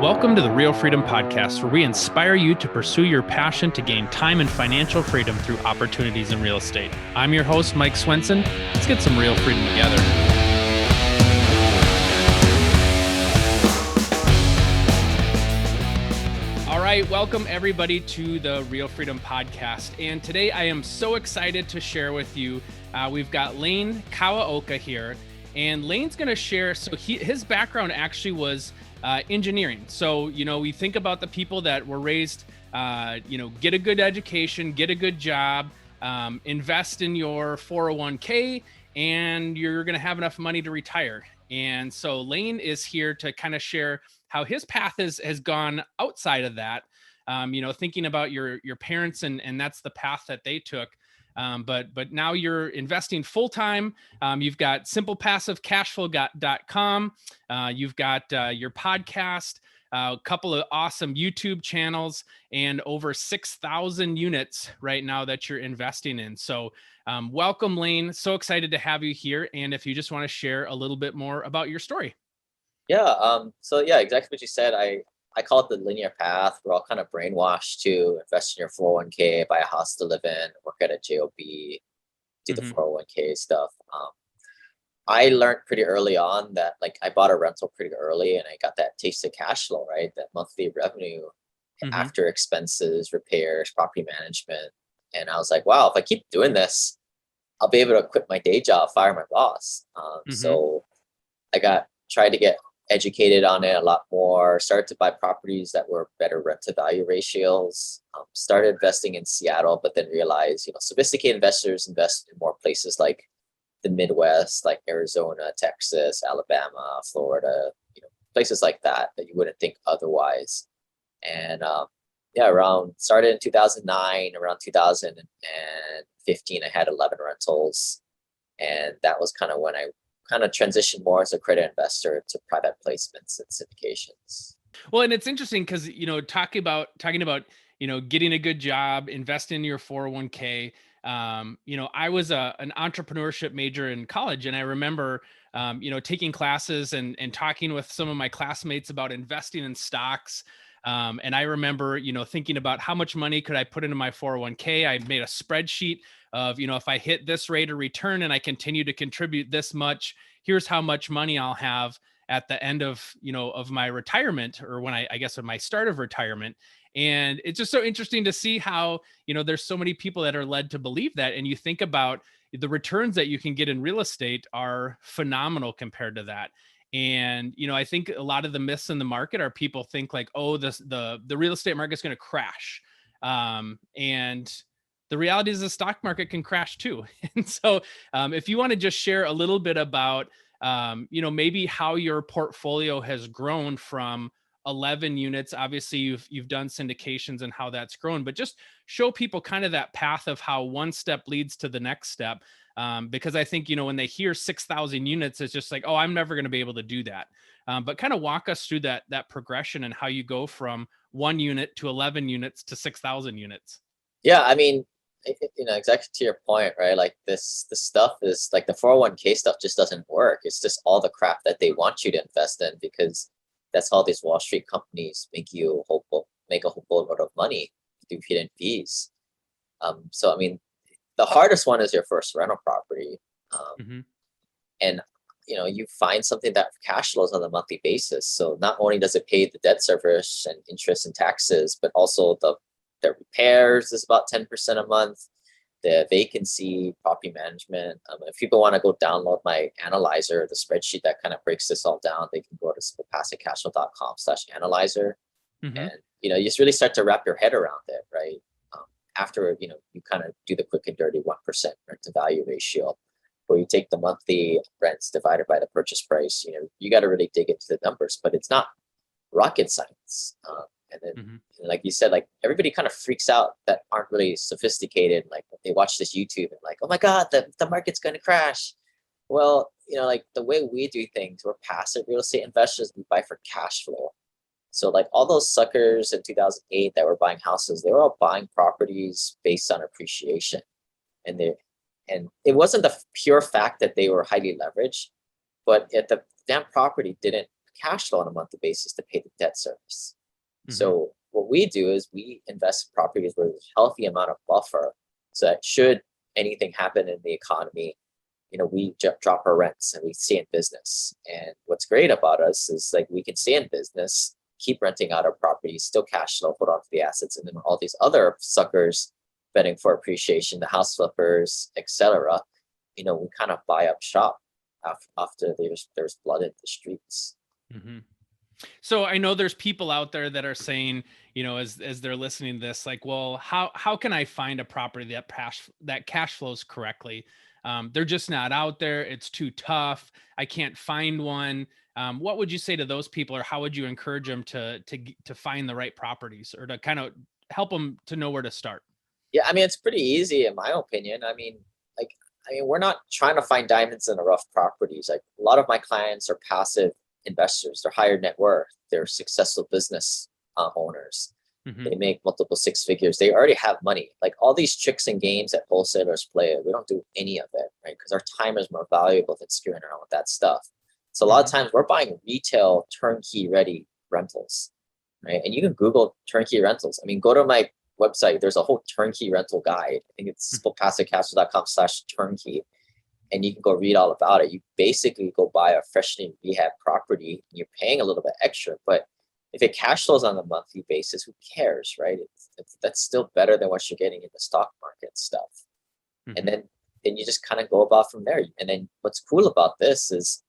Welcome to the Real Freedom Podcast, where we inspire you to pursue your passion to gain time and financial freedom through opportunities in real estate. I'm your host, Mike Swenson. Let's get some real freedom together. All right, welcome everybody to the Real Freedom Podcast. And today I am so excited to share with you, we've got Lane Kawaoka here. And Lane's going to share, his background actually was engineering. So, we think about the people that were raised, get a good education, get a good job, invest in your 401k, and you're going to have enough money to retire. And so Lane is here to kind of share how his path has gone outside of that, thinking about your parents and that's the path that they took. But now you're investing full time. You've got simplepassivecashflow.com. You've got your podcast, a couple of awesome YouTube channels, and over 6,000 units right now that you're investing in. So welcome, Lane. So excited to have you here. And if you just want to share a little bit more about your story. Yeah. Exactly what you said. I call it the linear path. We're all kind of brainwashed to invest in your 401k, buy a house to live in, work at a job, do the 401k stuff. I learned pretty early on that I bought a rental pretty early and I got that taste of cash flow, right? That monthly revenue after expenses, repairs, property management. And I was like, wow, if I keep doing this, I'll be able to quit my day job, fire my boss. So I tried to get educated on it a lot more, started to buy properties that were better rent to value ratios, started investing in Seattle, but then realized, sophisticated investors invest in more places like the Midwest, like Arizona, Texas, Alabama, Florida, places like that you wouldn't think otherwise. And started in 2009, around 2015, I had 11 rentals. And that was kind of when I transitioned more as a credit investor to private placements and syndications. Well, and it's interesting because, talking about, getting a good job, investing in your 401k. I was an entrepreneurship major in college, and I remember, taking classes and talking with some of my classmates about investing in stocks. And I remember, thinking about how much money could I put into my 401k. I made a spreadsheet of, if I hit this rate of return and I continue to contribute this much, here's how much money I'll have at the end of, of my retirement, or when I guess of my start of retirement. And it's just so interesting to see how, there's so many people that are led to believe that. And you think about the returns that you can get in real estate are phenomenal compared to that. And, I think a lot of the myths in the market are people think like, oh, the real estate market is going to crash. And the reality is the stock market can crash too. And so if you want to just share a little bit about, maybe how your portfolio has grown from 11 units, obviously you've done syndications and how that's grown, but just show people kind of that path of how one step leads to the next step. Because I think, when they hear 6,000 units, it's just like, oh, I'm never going to be able to do that. But kind of walk us through that progression and how you go from 1 unit to 11 units to 6,000 units. Yeah. I mean, exactly to your point, right? Like the stuff is like the 401k stuff just doesn't work. It's just all the crap that they want you to invest in, because that's how these Wall Street companies make a whole boatload of money through hidden fees. So, I mean, the hardest one is your first rental property. And, you find something that cash flows on a monthly basis. So not only does it pay the debt service and interest and taxes, but also the repairs is about 10% a month. The vacancy, property management. If people want to go download my analyzer, the spreadsheet that kind of breaks this all down, they can go to simplepassivecashflow.com/analyzer. And, you just really start to wrap your head around it, right? After, you kind of do the quick and dirty 1% rent to value ratio, where you take the monthly rents divided by the purchase price. You got to really dig into the numbers, but it's not rocket science. And then, like you said, like everybody kind of freaks out that aren't really sophisticated. Like they watch this YouTube and like, oh my God, the market's going to crash. Well, like the way we do things, we're passive real estate investors. We buy for cash flow. So like all those suckers in 2008 that were buying houses, they were all buying properties based on appreciation. And it wasn't the pure fact that they were highly leveraged, but if the damn property didn't cash flow on a monthly basis to pay the debt service. Mm-hmm. So what we do is we invest in properties where there's a healthy amount of buffer, so that should anything happen in the economy, we drop our rents and we stay in business. And what's great about us is like we can stay in business, keep renting out our properties, still cash flow, hold on to the assets, and then all these other suckers betting for appreciation, the house flippers, etc. We kind of buy up shop after there's blood in the streets. Mm-hmm. So I know there's people out there that are saying, as they're listening to this, like, well, how can I find a property that cash flows correctly? They're just not out there. It's too tough. I can't find one. What would you say to those people, or how would you encourage them to find the right properties, or to kind of help them to know where to start? Yeah, I mean, it's pretty easy in my opinion. We're not trying to find diamonds in the rough properties. Like a lot of my clients are passive investors. They're higher net worth. They're successful business owners. Mm-hmm. They make multiple six figures. They already have money. Like all these tricks and games that wholesalers play, we don't do any of it, right? Because our time is more valuable than screwing around with that stuff. So a lot of times we're buying retail turnkey ready rentals, right? And you can Google turnkey rentals. I mean, go to my website. There's a whole turnkey rental guide. I think it's passivecashflow.com/turnkey. And you can go read all about it. You basically go buy a freshly rehab property. And you're paying a little bit extra, but if it cash flows on a monthly basis, who cares, right? That's still better than what you're getting in the stock market stuff. Mm-hmm. And then you just kind of go about from there. And then what's cool about this is,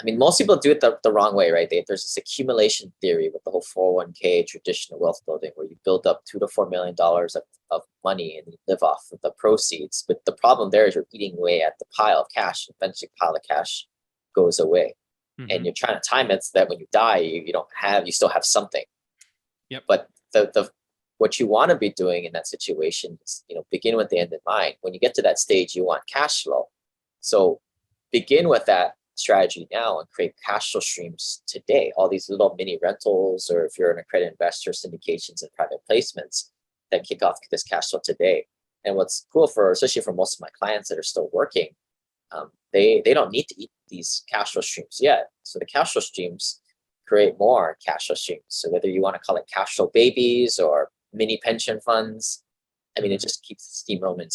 most people do it the wrong way, right? There's this accumulation theory with the whole 401k traditional wealth building, where you build up $2 to $4 million of money and you live off of the proceeds. But the problem there is you're eating away at the pile of cash. And eventually, pile of cash goes away, and you're trying to time it so that when you die, you still have something. Yep. But the what you want to be doing in that situation is, begin with the end in mind. When you get to that stage, you want cash flow. So begin with that strategy now and create cash flow streams today. All these little mini rentals, or if you're an accredited investor, syndications and private placements that kick off this cash flow today. And what's cool especially for most of my clients that are still working, they don't need to eat these cash flow streams yet. So the cash flow streams create more cash flow streams. So whether you want to call it cash flow babies or mini pension funds, it just keeps steamrolling.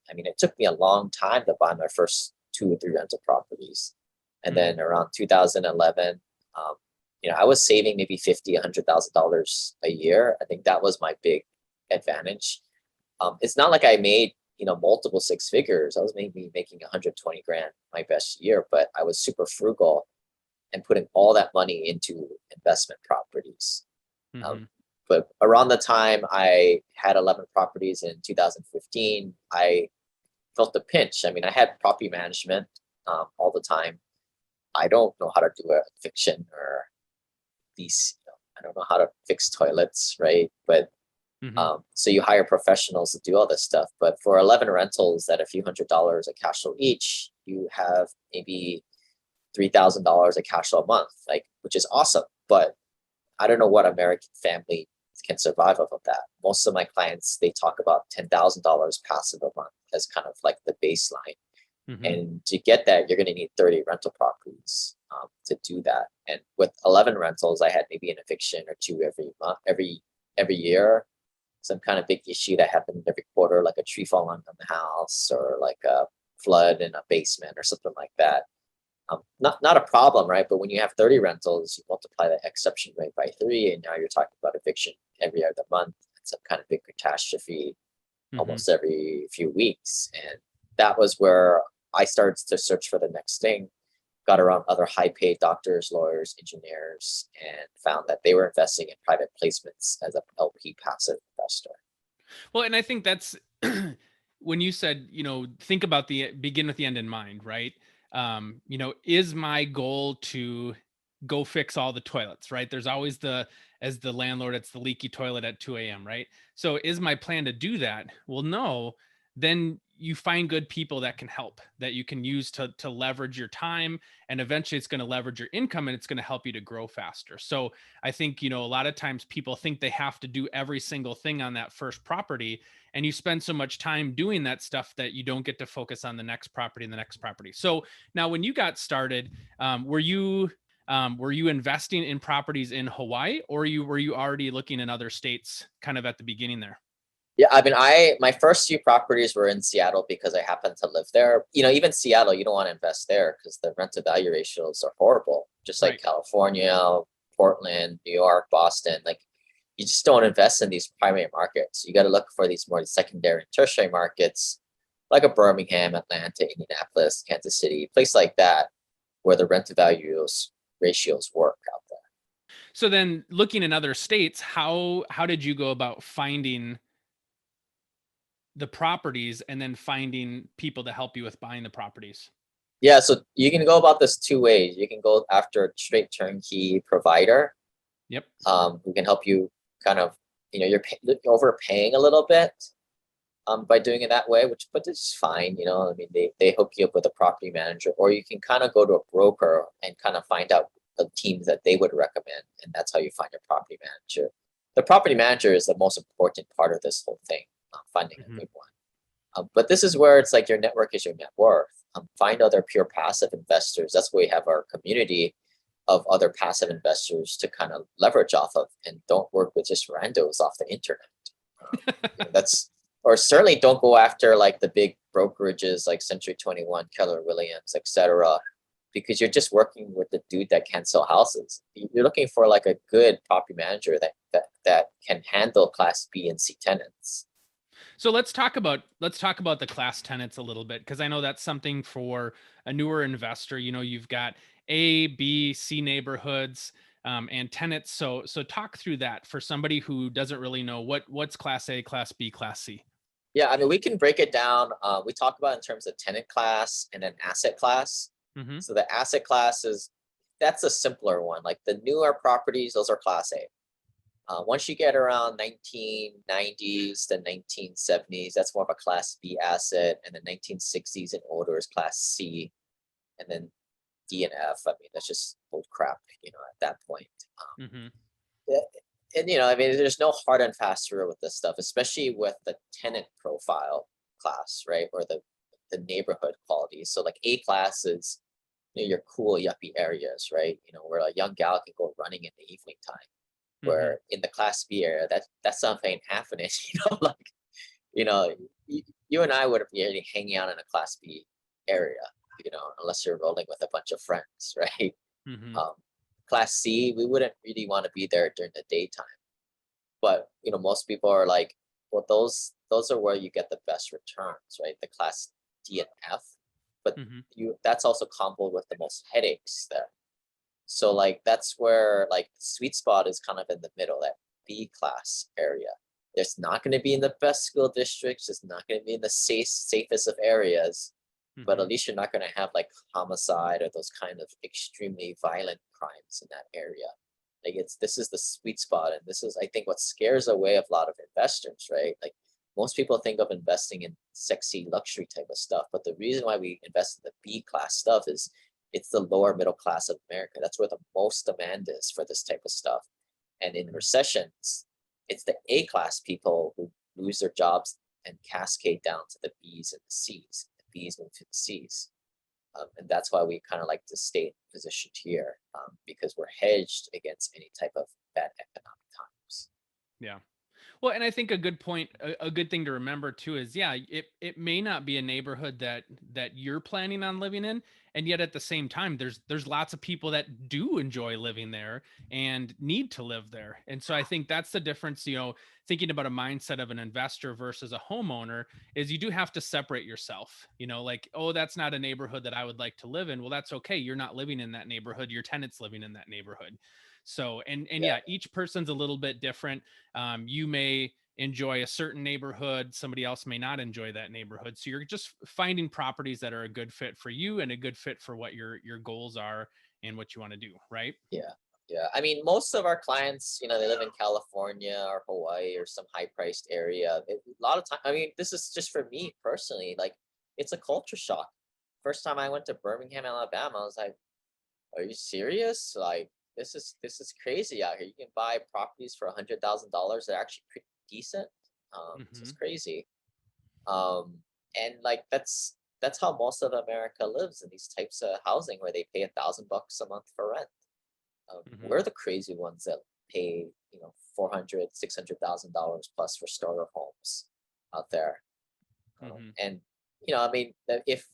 It took me a long time to buy my first 2 or 3 rental properties. And then around 2011, I was saving maybe $50,000, $100,000 a year. I think that was my big advantage. It's not like I made, multiple six figures. I was maybe making 120 grand my best year, but I was super frugal and putting all that money into investment properties. But around the time I had 11 properties in 2015, I felt the pinch. I had property management all the time. I don't know how to do a eviction or these, I don't know how to fix toilets, right? But so you hire professionals to do all this stuff. But for 11 rentals at a few $100s a cash flow each, you have maybe $3,000 a cash flow a month, which is awesome. But I don't know what American family can survive off of that. Most of my clients, they talk about $10,000 passive a month as kind of like the baseline. And to get that, you're going to need 30 rental properties to do that. And with 11 rentals, I had maybe an eviction or 2 every month, every year. Some kind of big issue that happened every quarter, like a tree falling on the house or like a flood in a basement or something like that. Not a problem, right? But when you have 30 rentals, you multiply the exception rate by 3, and now you're talking about eviction every other month. It's some kind of big catastrophe almost every few weeks. And that was where I started to search for the next thing, got around other high-paid doctors, lawyers, engineers, and found that they were investing in private placements as a LP passive investor. Well, and I think that's when you said, think about begin with the end in mind, right? Is my goal to go fix all the toilets, right? There's always as the landlord, it's the leaky toilet at 2 a.m., right? So is my plan to do that? Well, no, then you find good people that can help, that you can use to leverage your time, and eventually it's going to leverage your income, and it's going to help you to grow faster. So I think, a lot of times people think they have to do every single thing on that first property, and you spend so much time doing that stuff that you don't get to focus on the next property and the next property. So now when you got started, were you were you investing in properties in Hawaii, or were you already looking in other states kind of at the beginning there? Yeah, I mean, my first few properties were in Seattle because I happened to live there. Even Seattle, you don't want to invest there because the rent to value ratios are horrible. Just like Right. California, Portland, New York, Boston, like you just don't invest in these primary markets. You got to look for these more secondary and tertiary markets, like a Birmingham, Atlanta, Indianapolis, Kansas City, place like that, where the rent to value ratios work out there. So then looking in other states, how did you go about finding the properties and then finding people to help you with buying the properties? Yeah, so you can go about this two ways. You can go after a straight turnkey provider Yep. who can help you kind of, you're overpaying a little bit by doing it that way, but it's fine. I mean, they hook you up with a property manager, or you can kind of go to a broker and kind of find out the teams that they would recommend. And that's how you find your property manager. The property manager is the most important part of this whole thing, finding a Mhm. good one. But this is where it's like your network is your net worth. Find other pure passive investors. That's where we have our community of other passive investors to kind of leverage off of, and don't work with just randos off the internet. That's or certainly don't go after like the big brokerages like Century 21, Keller Williams, etc., because you're just working with the dude that can't sell houses. You're looking for like a good property manager that can handle Class B and C tenants. So let's talk about the class tenants a little bit, because I know that's something for a newer investor. You've got A, B, C neighborhoods, and tenants. So talk through that for somebody who doesn't really know what's class A, class B, class C. Yeah, I mean, we can break it down. We talk about in terms of tenant class and then asset class. Hmm. So the asset class that's a simpler one. Like the newer properties, those are class A. Once you get around 1990s to 1970s, that's more of a class B asset, and the 1960s and older is class C, and then D and F. I mean, that's just old crap, at that point. Hmm. Yeah, and I mean, there's no hard and fast rule with this stuff, especially with the tenant profile class, right? Or the neighborhood quality. So like A class is your cool yuppie areas, right? Where a young gal can go running in the evening time. Hmm. Where in the class B area, that's something ain't happening. Like you know, you and I wouldn't be really hanging out in a class B area, unless you're rolling with a bunch of friends, right? Hmm. Um, class C, we wouldn't really want to be there during the daytime. But most people are like, well, those are where you get the best returns, right? The class D and F, but Hmm. that's also coupled with the most headaches there. So like that's where like the sweet spot is kind of in the middle, that B class area. It's not going to be in the best school districts. It's not going to be in the safest of areas, but Hmm. at least you're not going to have like homicide or those kind of extremely violent crimes in that area. Like this is the sweet spot, and this is I think what scares away a lot of investors, right? Like most people think of investing in sexy luxury type of stuff, but the reason why we invest in the B class stuff is it's the lower middle class of America. That's where the most demand is for this type of stuff. And in recessions, it's the A class people who lose their jobs and cascade down to the B's and the C's. The B's move to the C's. And that's why we kind of like to stay positioned here, because we're hedged against any type of bad economic times. Yeah. Well, and I think a good point, a good thing to remember too is, yeah, it may not be a neighborhood that you're planning on living in, and yet at the same time, there's lots of people that do enjoy living there and need to live there. And so I think that's the difference, thinking about a mindset of an investor versus a homeowner is you do have to separate yourself, like, oh, that's not a neighborhood that I would like to live in. Well, that's okay. You're not living in that neighborhood. Your tenant's living in that neighborhood. So, and Yeah. yeah, each person's a little bit different. You may enjoy a certain neighborhood, somebody else may not enjoy that neighborhood. So you're just finding properties that are a good fit for you and a good fit for what your goals are and what you want to do, right? Yeah. Yeah. I mean, most of our clients, they live in California or Hawaii or some high priced area. A lot of time, I mean, this is just for me personally, like it's a culture shock. First time I went to Birmingham, Alabama, I was like, are you serious? Like this is crazy out here. You can buy properties for $100,000 that are actually pretty decent. This is Hmm. crazy. And like that's how most of America lives in these types of housing where they pay $1,000 a month for rent. Mm-hmm. We're the crazy ones that pay, $400,000, $600,000 plus for starter homes out there. Mm-hmm. And I mean, if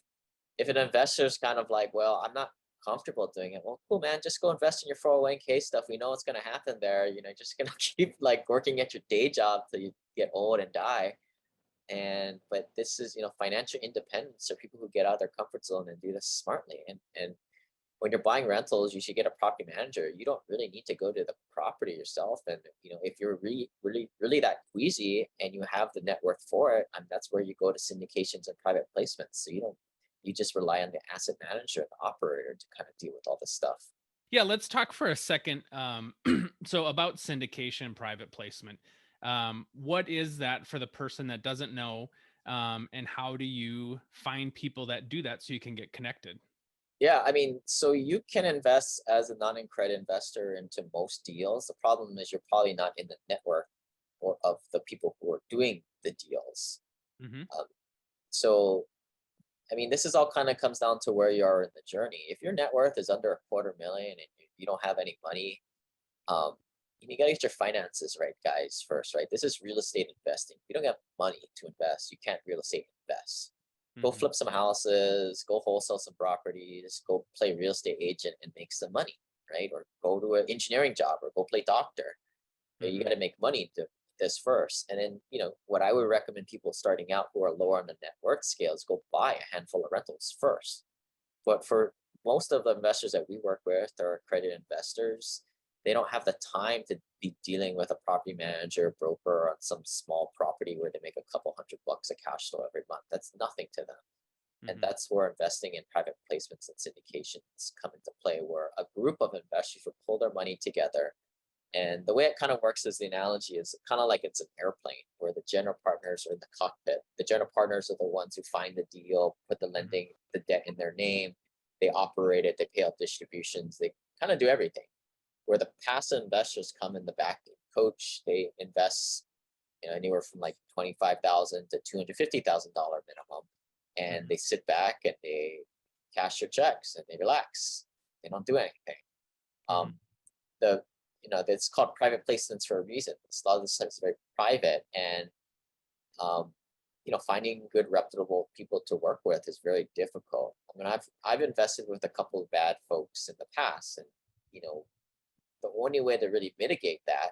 an investor's kind of like, well, I'm not comfortable doing it. Well, cool, man, just go invest in your 401k stuff. We know what's going to happen there. Just going to keep like working at your day job till you get old and die. But this is, financial independence are people who get out of their comfort zone and do this smartly. And when you're buying rentals, you should get a property manager. You don't really need to go to the property yourself. And if you're really that queasy and you have the net worth for it, and that's where you go to syndications and private placements. So you just rely on the asset manager and the operator to kind of deal with all this stuff. Yeah, let's talk for a second. So about syndication and private placement. What is that for the person that doesn't know? And how do you find people that do that so you can get connected? Yeah, I mean, so you can invest as a non-credit investor into most deals. The problem is you're probably not in the network or of the people who are doing the deals. Mm-hmm. Um, so, I mean, this is all kind of comes down to where you are in the journey. If your net worth is under $250,000 and you don't have any money, um, you got to get your finances right, guys, first, right? This is real estate investing. If you don't have money to invest, you can't real estate invest. Go Mm-hmm. flip some houses, go wholesale some properties, go play real estate agent and make some money, right? Or go to an engineering job or go play doctor. You Mm-hmm. got to make money to this first. And then, what I would recommend people starting out who are lower on the net worth scale is go buy a handful of rentals first. But for most of the investors that we work with, they're accredited investors. They don't have the time to be dealing with a property manager, broker on some small property where they make a couple $100 a cash flow every month. That's nothing to them. And Mm-hmm. that's where investing in private placements and syndications come into play, where a group of investors will pull their money together. And the way it kind of works is the analogy is kind of like it's an airplane where the general partners are in the cockpit. The general partners are the ones who find the deal, put the lending, the debt in their name. They operate it, they pay out distributions, they kind of do everything. Where the passive investors come in the back, coach, they invest anywhere from like $25,000 to $250,000 minimum, and Mm-hmm. they sit back and they cash their checks and they relax. They don't do anything. Mm-hmm. Um, the It's called private placements for a reason. A lot of this stuff is very private, and um, finding good reputable people to work with is very difficult. I mean, I've invested with a couple of bad folks in the past, and you know the only way to really mitigate that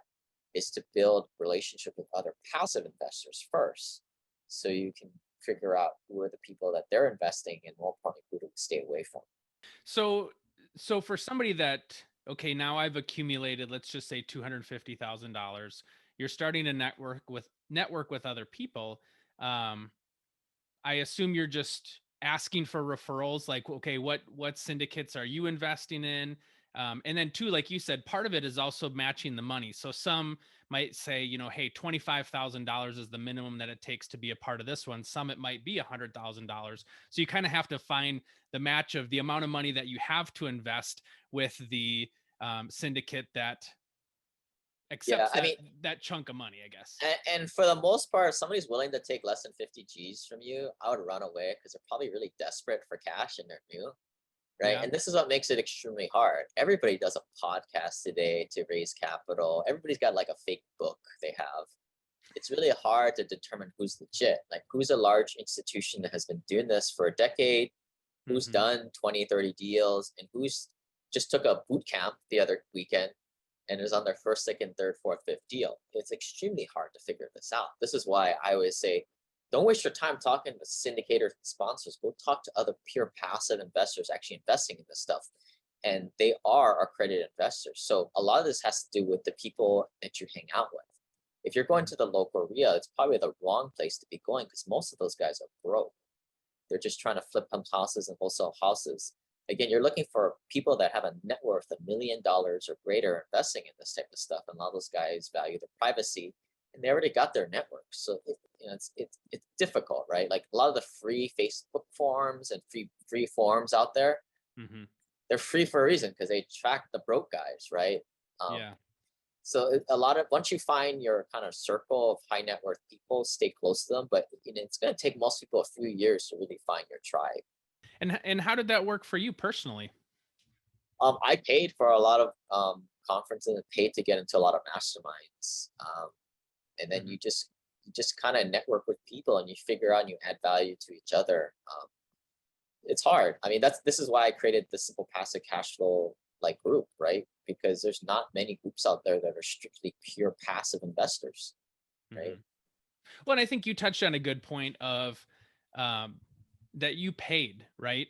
is to build relationship with other passive investors first, so you can figure out who are the people that they're investing in, more importantly, who to stay away from. So, so for somebody that, okay, now I've accumulated, let's just say $250,000, you're starting to network with other people. Um, I assume you're just asking for referrals, like, okay, what syndicates are you investing in? And then two, like you said, part of it is also matching the money. So some might say, hey, $25,000 is the minimum that it takes to be a part of this one. Some it might be $100,000. So you kind of have to find the match of the amount of money that you have to invest with the syndicate that Yeah, accepts I that mean, that chunk of money, I guess. and for the most part, if somebody's willing to take less than 50 G's from you, I would run away because they're probably really desperate for cash and they're new, right? Yeah. And this is what makes it extremely hard. Everybody does a podcast today to raise capital. Everybody's got like a fake book they have. It's really hard to determine who's legit, like who's a large institution that has been doing this for a decade, who's Mm-hmm. done 20, 30 deals, and who's just took a boot camp the other weekend and is on their first, second, third, fourth, fifth deal. It's extremely hard to figure this out. This is why I always say, don't waste your time talking to syndicators and sponsors. Go talk to other pure passive investors actually investing in this stuff. And they are accredited investors. So a lot of this has to do with the people that you hang out with. If you're going Mm-hmm. to the local RIA, it's probably the wrong place to be going because most of those guys are broke. They're just trying to flip houses and wholesale houses. Again, you're looking for people that have a net worth $1 million or greater investing in this type of stuff. And a lot of those guys value their privacy and they already got their network. So it's difficult, right? Like a lot of the free Facebook forums and free forums out there, Mm-hmm. they're free for a reason because they track the broke guys, right? Um, Yeah. so a lot of once you find your kind of circle of high net worth people, stay close to them. But it's going to take most people a few years to really find your tribe. And how did that work for you personally? I paid for a lot of conferences and paid to get into a lot of masterminds. And then Mhm. you just kind of network with people and you figure out and you add value to each other. It's hard. I mean, this is why I created the Simple Passive Cash Flow like group, right? Because there's not many groups out there that are strictly pure passive investors, right? Mhm. Well, and I think you touched on a good point of um, that you paid, right?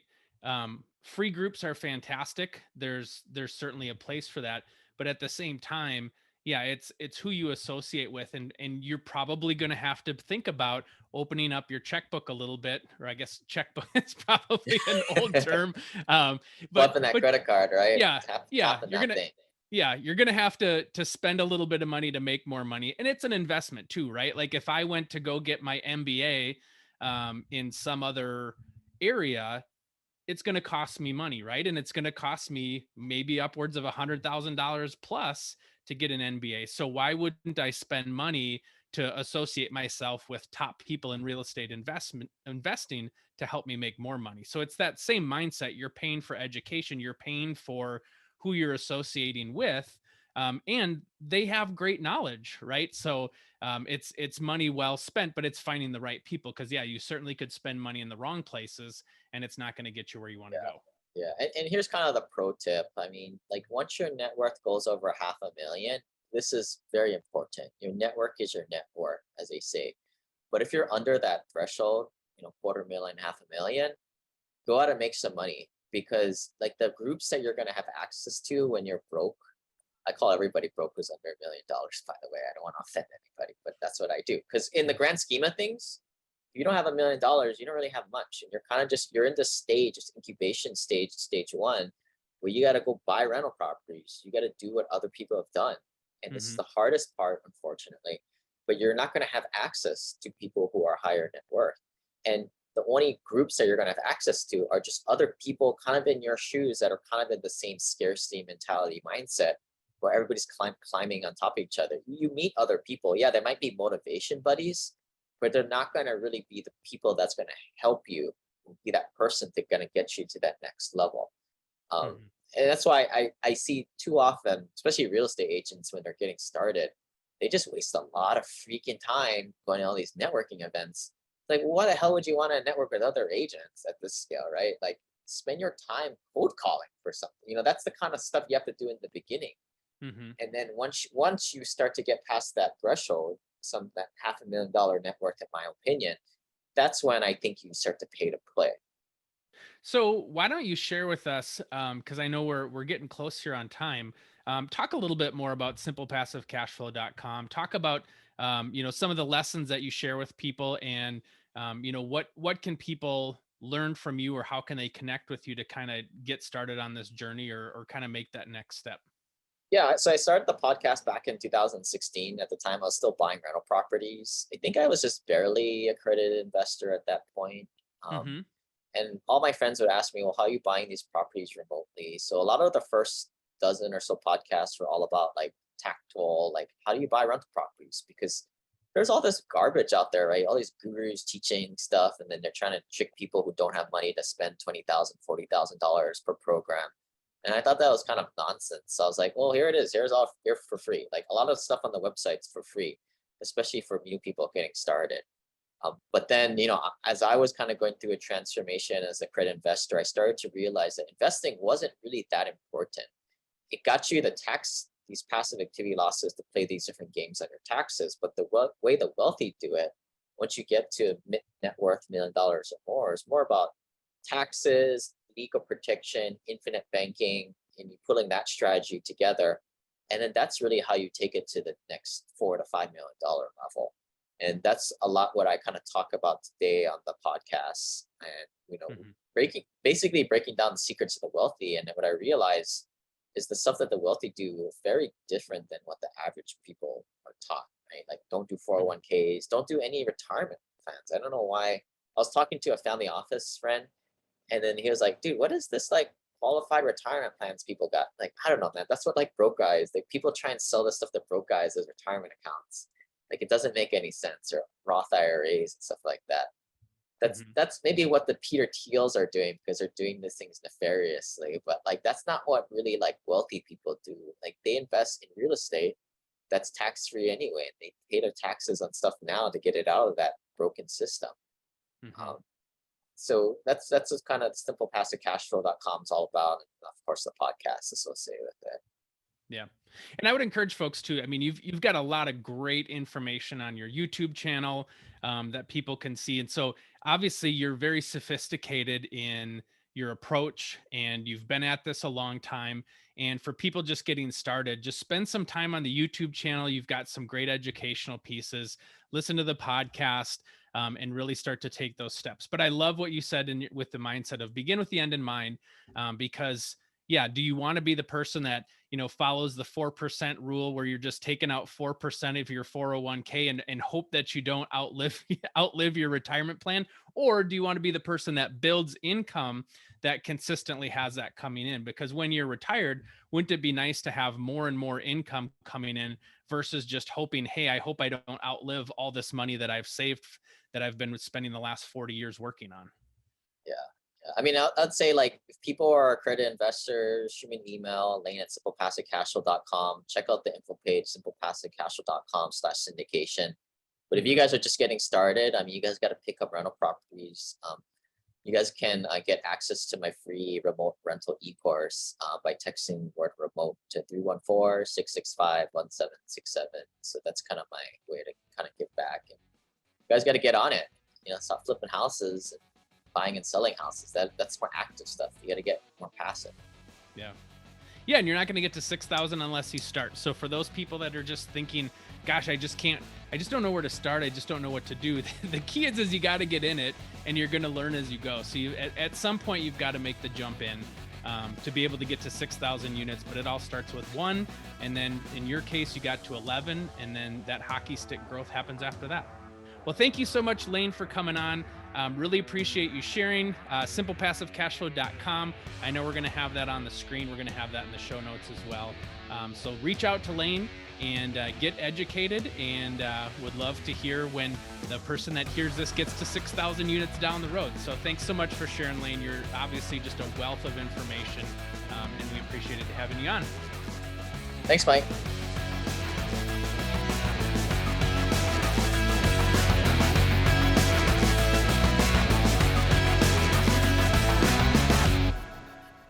Free groups are fantastic. There's certainly a place for that, but at the same time, yeah, it's who you associate with, and you're probably going to have to think about opening up your checkbook a little bit, or I guess checkbook is probably an old term, um, Flipping that but credit card, right? yeah, yeah, Tapping you're that gonna thing. yeah, you're gonna have to spend a little bit of money to make more money, and it's an investment too, right? Like if I went to go get my MBA in some other area, it's going to cost me money, right? And it's going to cost me maybe upwards of $100,000 plus to get an MBA. So why wouldn't I spend money to associate myself with top people in real estate investing to help me make more money? So it's that same mindset. You're paying for education, you're paying for who you're associating with. And they have great knowledge, right? So it's money well spent, but it's finding the right people. Because yeah, you certainly could spend money in the wrong places, and it's not going to get you where you want to Yeah. go. Yeah. And here's kind of the pro tip. I mean, like once your net worth goes over 500,000, this is very important. Your network is your net worth, as they say. But if you're under that threshold, quarter million, 500,000, go out and make some money because like the groups that you're going to have access to when you're broke, I call everybody broke who's under $1 million, by the way. I don't want to offend anybody, but that's what I do. Because in the grand scheme of things, if you don't have $1 million, you don't really have much. And you're kind of you're in this stage, this incubation stage, stage one, where you got to go buy rental properties. You got to do what other people have done. And this is Hmm. the hardest part, unfortunately. But you're not going to have access to people who are higher net worth. And the only groups that you're going to have access to are just other people kind of in your shoes that are kind of in the same scarcity mentality mindset where everybody's climbing on top of each other. You meet other people. Yeah, there might be motivation buddies, but they're not going to really be the people that's going to help you be that person that's going to get you to that next level. Um, Hmm. and that's why I see too often, especially real estate agents when they're getting started, they just waste a lot of freaking time going to all these networking events. Like, why the hell would you want to network with other agents at this scale, right? Like, spend your time cold calling for something. That's the kind of stuff you have to do in the beginning. Hmm. And then once you start to get past that threshold, that $500,000 net worth, in my opinion, that's when I think you start to pay to play. So why don't you share with us, because I know we're getting close here on time. Talk a little bit more about simplepassivecashflow.com. Talk about some of the lessons that you share with people, and what can people learn from you, or how can they connect with you to kind of get started on this journey, or kind of make that next step. Yeah, so I started the podcast back in 2016. At the time, I was still buying rental properties. I think I was just barely accredited investor at that point. Um, Hmm. and all my friends would ask me, well, how are you buying these properties remotely? So a lot of the first dozen or so podcasts were all about like tactile, like how do you buy rental properties? Because there's all this garbage out there, right? All these gurus teaching stuff, and then they're trying to trick people who don't have money to spend $20,000, $40,000 per program. And I thought that was kind of nonsense. So I was like, well, here it is. Here's all here for free. Like a lot of stuff on the website's for free, especially for new people getting started. But then, as I was kind of going through a transformation as a credit investor, I started to realize that investing wasn't really that important. It got you these passive activity losses to play these different games on your taxes. But the way the wealthy do it, once you get to net worth $1 million or more, is more about taxes, legal protection, infinite banking, and you pulling that strategy together. And then that's really how you take it to the next $4 to $5 million level. And that's a lot what I kind of talk about today on the podcast. And, Hmm. basically breaking down the secrets of the wealthy. And what I realize is the stuff that the wealthy do is very different than what the average people are taught, right? Like don't do Hmm. 401ks, don't do any retirement plans. I don't know why. I was talking to a family office friend, and then he was like, dude, what is this like qualified retirement plans people got? Like, I don't know, man. That's what like broke guys, like people try and sell this stuff to broke guys as retirement accounts. Like it doesn't make any sense, or Roth IRAs and stuff like that. Mhm. That's maybe what the Peter Thiels are doing because they're doing these things nefariously. But like that's not what really like wealthy people do. Like they invest in real estate that's tax free anyway. They pay their taxes on stuff now to get it out of that broken system. Mhm. Um, so that's just kind of simplepassivecashflow.com is all about, and of course the podcast associated with it. Yeah. And I would encourage folks to, I mean, you've got a lot of great information on your YouTube channel that people can see. And so obviously you're very sophisticated in your approach and you've been at this a long time. And for people just getting started, just spend some time on the YouTube channel. You've got some great educational pieces. Listen to the podcast and really start to take those steps. But I love what you said with the mindset of begin with the end in mind, because yeah, do you want to be the person that follows the 4% rule where you're just taking out 4% of your 401k and hope that you don't outlive your retirement plan? Or do you want to be the person that builds income that consistently has that coming in? Because when you're retired, wouldn't it be nice to have more and more income coming in versus just hoping, hey, I hope I don't outlive all this money that I've saved, that I've been spending the last 40 years working on? Yeah. Yeah. I mean, I'd say like if people are accredited investors, shoot me an email, Lane at simplepassivecashflow.com. Check out the info page, simplepassivecashflow.com/syndication. But if you guys are just getting started, I mean, you guys got to pick up rental properties. You guys can get access to my free remote rental e-course by texting word remote to 314-665-1767. So that's kind of my way to kind of give back. And you guys got to get on it. Stop flipping houses and buying and selling houses. That's more active stuff. You got to get more passive. Yeah. Yeah, and you're not going to get to 6,000 unless you start. So for those people that are just thinking, gosh, I just don't know where to start. I just don't know what to do. The key is you got to get in it and you're going to learn as you go. So at some point you've got to make the jump in to be able to get to 6,000 units, but it all starts with 1. And then in your case, you got to 11, and then that hockey stick growth happens after that. Well, thank you so much, Lane, for coming on. Really appreciate you sharing. Simplepassivecashflow.com. I know we're going to have that on the screen. We're going to have that in the show notes as well. So reach out to Lane and get educated, and would love to hear when the person that hears this gets to 6,000 units down the road. So thanks so much for sharing, Lane. You're obviously just a wealth of information, and we appreciated having you on. Thanks, Mike.